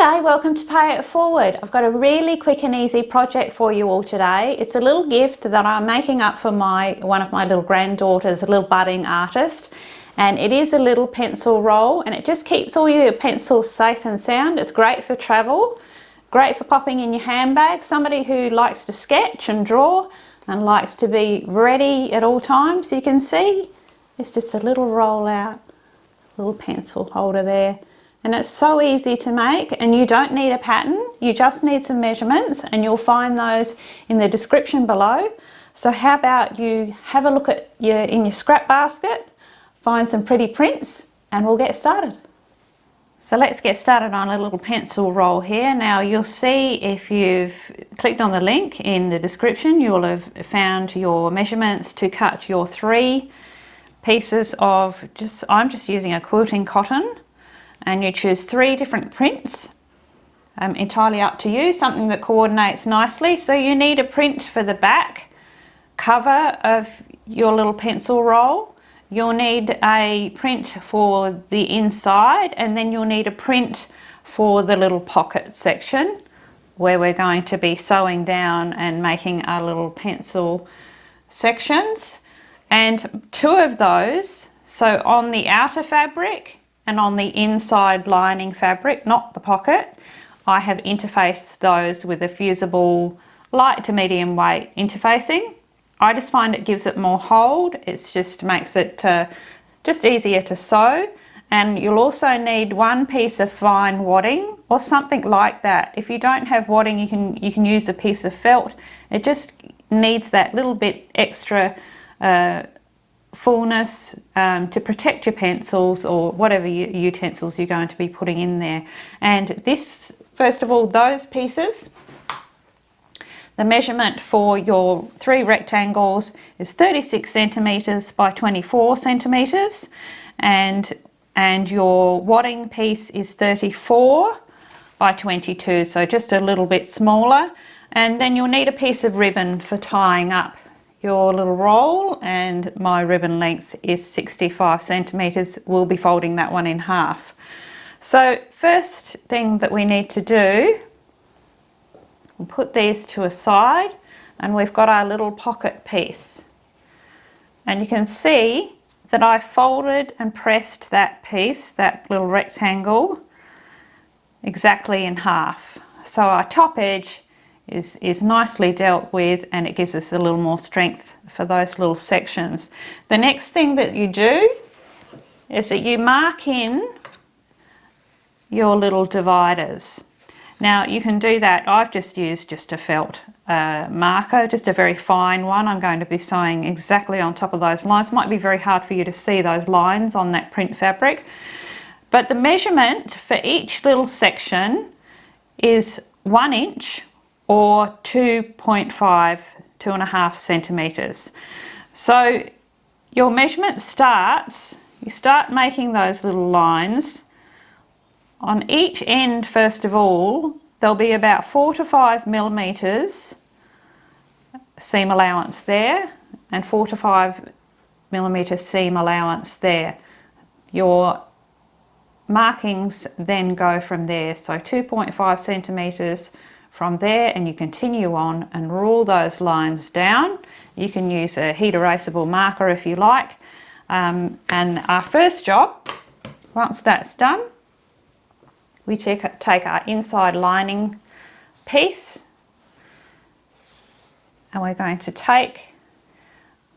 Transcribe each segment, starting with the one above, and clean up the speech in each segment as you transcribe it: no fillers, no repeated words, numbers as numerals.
G'day, welcome to Pay It Forward. I've got a really quick and easy project for you all today. It's a little gift that I'm making up for one of my little granddaughters, a little budding artist. And it is a little pencil roll and it just keeps all your pencils safe and sound. It's great for travel, great for popping in your handbag. Somebody who likes to sketch and draw and likes to be ready at all times. You can see it's just a little roll out, little pencil holder there. And it's so easy to make, and you don't need a pattern, you just need some measurements, and you'll find those in the description below. So how about you have a look at in your scrap basket, find some pretty prints, and we'll get started. So let's get started on a little pencil roll here. Now you'll see if you've clicked on the link in the description, you'll have found your measurements to cut your 3 pieces of, I'm just using a quilting cotton. And you choose 3 different prints, entirely up to you, something that coordinates nicely. So you need a print for the back cover of your little pencil roll. You'll need a print for the inside, and then you'll need a print for the little pocket section where we're going to be sewing down and making our little pencil sections. And 2 of those, so on the outer fabric and on the inside lining fabric, not the pocket, I have interfaced those with a fusible light to medium weight interfacing. I just find it gives it more hold. It just makes it just easier to sew. And you'll also need 1 piece of fine wadding or something like that. If you don't have wadding, you can use a piece of felt. It just needs that little bit extra fullness to protect your pencils or whatever utensils you're going to be putting in there. And this, first of all, those pieces, the measurement for your 3 rectangles is 36 centimeters by 24 centimeters, and your wadding piece is 34 by 22, so just a little bit smaller. And then you'll need a piece of ribbon for tying up your little roll, and my ribbon length is 65 centimeters. We'll be folding that one in half. So first thing that we need to do, we'll put these to a side, and we've got our little pocket piece. And you can see that I folded and pressed that piece, that little rectangle, exactly in half. So our top edge is nicely dealt with, and it gives us a little more strength for those little sections. The next thing that you do is that you mark in your little dividers. Now you can do that, I've just used a felt marker, just a very fine one. I'm going to be sewing exactly on top of those lines. It might be very hard for you to see those lines on that print fabric, but the measurement for each little section is 1 inch or 2.5 centimeters. So your measurement starts, you start making those little lines. On each end, first of all, there'll be about 4 to 5 millimeters seam allowance there, and 4 to 5 millimeter seam allowance there. Your markings then go from there, so 2.5 centimeters from there, and you continue on and rule those lines down. You can use a heat erasable marker if you like. And our first job, once that's done, we take our inside lining piece, and we're going to take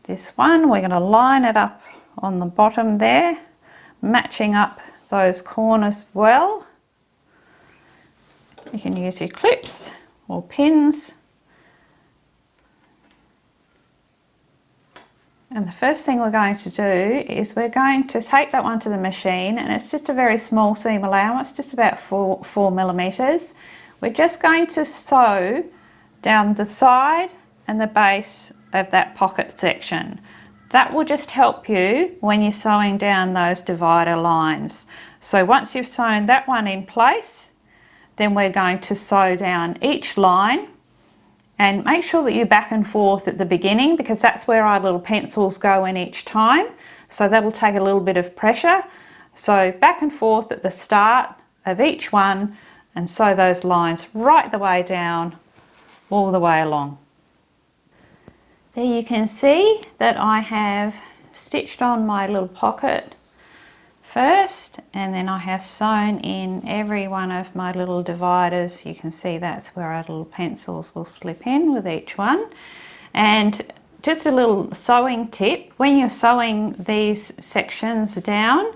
this one, we're going to line it up on the bottom there, matching up those corners well. You can use your clips or pins. And the first thing we're going to do is we're going to take that one to the machine, and it's just a very small seam allowance, just about 4 millimeters. We're just going to sew down the side and the base of that pocket section. That will just help you when you're sewing down those divider lines. So once you've sewn that one in place, then we're going to sew down each line, and make sure that you back and forth at the beginning, because that's where our little pencils go in each time. So that'll take a little bit of pressure. So back and forth at the start of each one, and sew those lines right the way down, all the way along. There you can see that I have stitched on my little pocket first, and then I have sewn in every one of my little dividers. You can see that's where our little pencils will slip in with each one. And just a little sewing tip, when you're sewing these sections down,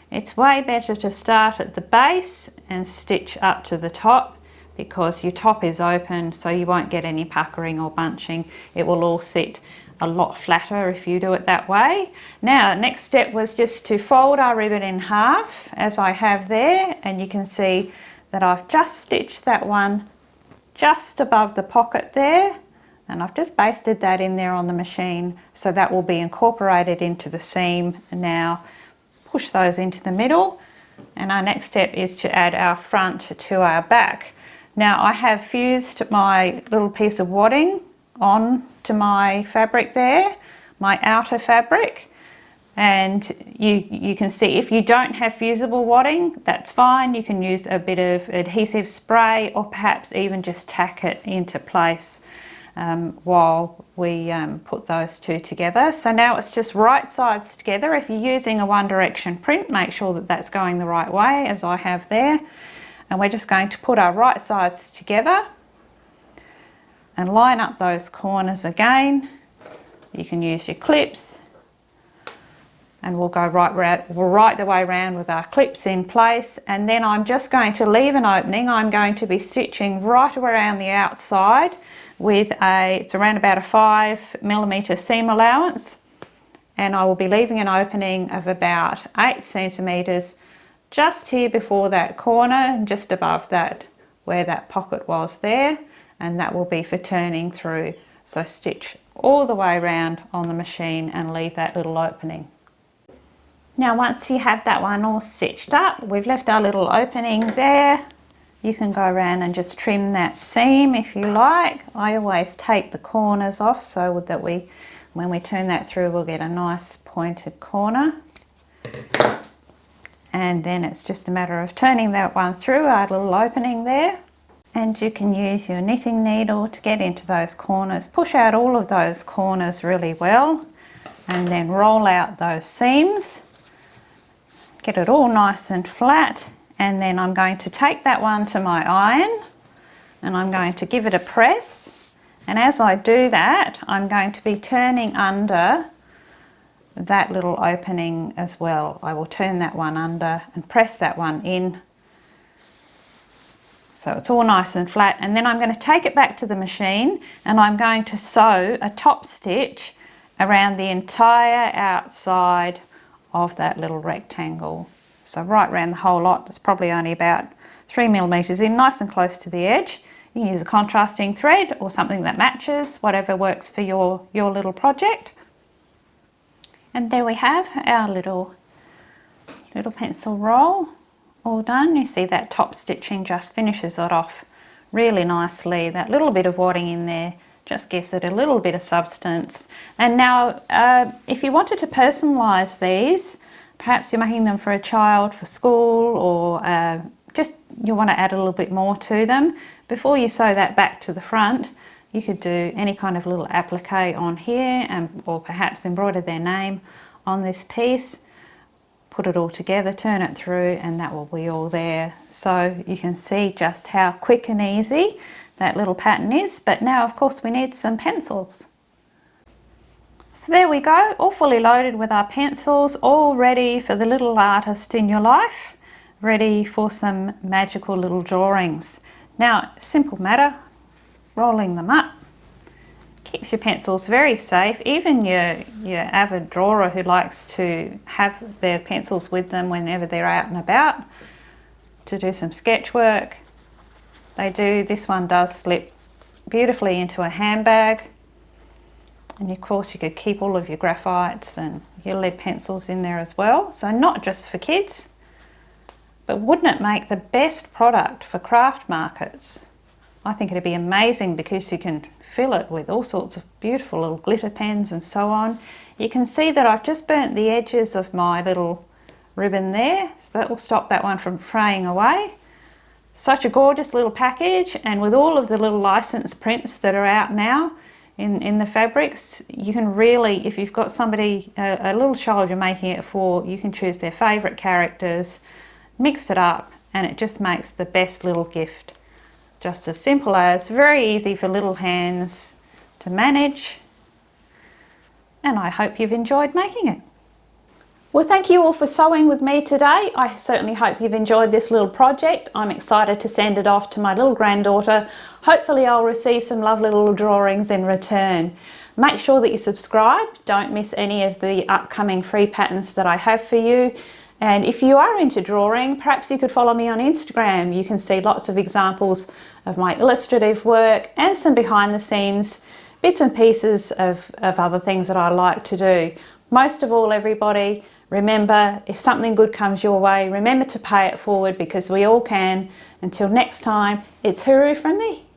it's way better to start at the base and stitch up to the top, because your top is open, so you won't get any puckering or bunching. It will all sit a lot flatter if you do it that way. Now, next step was just to fold our ribbon in half, as I have there, and you can see that I've just stitched that one just above the pocket there, and I've just basted that in there on the machine, so that will be incorporated into the seam. And now push those into the middle, and our next step is to add our front to our back. Now, I have fused my little piece of wadding on to my fabric there, my outer fabric, and you can see if you don't have fusible wadding, that's fine. You can use a bit of adhesive spray, or perhaps even just tack it into place while we put those two together. So now it's just right sides together. If you're using a one direction print, make sure that that's going the right way, as I have there. And we're just going to put our right sides together and line up those corners again. You can use your clips, and we'll go right the way around with our clips in place. And then I'm just going to leave an opening. I'm going to be stitching right around the outside with it's around about a 5mm seam allowance, and I will be leaving an opening of about 8 centimetres just here before that corner, and just above that where that pocket was there, and that will be for turning through. So stitch all the way around on the machine and leave that little opening. Now, once you have that one all stitched up, we've left our little opening there. You can go around and just trim that seam if you like. I always take the corners off so that when we turn that through, we'll get a nice pointed corner. And then it's just a matter of turning that one through our little opening there. And you can use your knitting needle to get into those corners. Push out all of those corners really well, and then roll out those seams. Get it all nice and flat. And then I'm going to take that one to my iron, and I'm going to give it a press. And as I do that, I'm going to be turning under that little opening as well. I will turn that one under and press that one in, so it's all nice and flat. And then I'm going to take it back to the machine, and I'm going to sew a top stitch around the entire outside of that little rectangle. So right around the whole lot. It's probably only about 3mm in, nice and close to the edge. You can use a contrasting thread or something that matches, whatever works for your little project. And there we have our little pencil roll all done. You see that top stitching just finishes it off really nicely. That little bit of wadding in there just gives it a little bit of substance. And now if you wanted to personalise these, perhaps you're making them for a child for school, or just you want to add a little bit more to them, before you sew that back to the front, you could do any kind of little applique on here, or perhaps embroider their name on this piece, put it all together, turn it through, and that will be all there. So you can see just how quick and easy that little pattern is. But now, of course, we need some pencils. So there we go, all fully loaded with our pencils, all ready for the little artist in your life, ready for some magical little drawings. Now, simple matter, rolling them up keeps your pencils very safe. Even your avid drawer who likes to have their pencils with them whenever they're out and about to do some sketch work, they do. This one does slip beautifully into a handbag, and of course you could keep all of your graphites and your lead pencils in there as well. So not just for kids, but wouldn't it make the best product for craft markets? I think it'd be amazing, because you can fill it with all sorts of beautiful little glitter pens and so on. You can see that I've just burnt the edges of my little ribbon there, so that will stop that one from fraying away. Such a gorgeous little package, and with all of the little license prints that are out now in the fabrics, you can really, if you've got somebody, a little child you're making it for, you can choose their favourite characters, mix it up, and it just makes the best little gift. Just as simple as, very easy for little hands to manage, and I hope you've enjoyed making it. Well, thank you all for sewing with me today. I certainly hope you've enjoyed this little project. I'm excited to send it off to my little granddaughter. Hopefully I'll receive some lovely little drawings in return. Make sure that you subscribe. Don't miss any of the upcoming free patterns that I have for you. And if you are into drawing, perhaps you could follow me on Instagram. You can see lots of examples of my illustrative work and some behind the scenes bits and pieces of other things that I like to do. Most of all, everybody, remember, if something good comes your way, remember to pay it forward, because we all can. Until next time, it's hooroo from me.